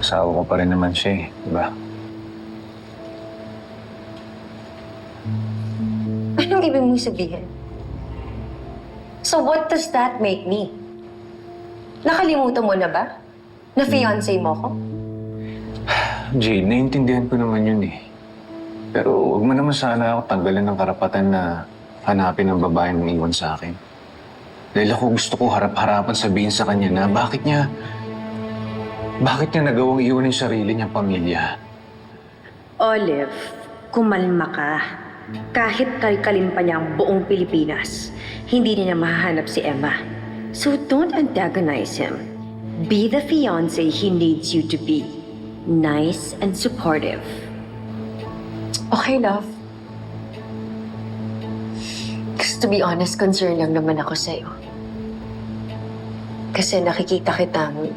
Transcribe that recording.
Asawa ko pa rin naman siya eh, di ba? Anong ibig mong sabihin? So what does that make me? Nakalimutan mo na ba? Na fiancé mo ko? Jade, naiintindihan ko naman yun eh. Pero huwag mo naman sana ako tanggalan ng karapatan na hanapin ang babaeng umiwan sa akin. Dahil ako gusto ko harap-harapan sabihin sa kanya na bakit niya nagawang iwan yung sarili niyang pamilya? Olive, kumalma ka. Kahit kalkalin pa niya ang buong Pilipinas, hindi niya mahahanap si Emma. So don't antagonize him. Be the fiancé he needs you to be. Nice and supportive. Okay, love. Kasi to be honest, concerned lang naman ako sa'yo. Kasi nakikita kitang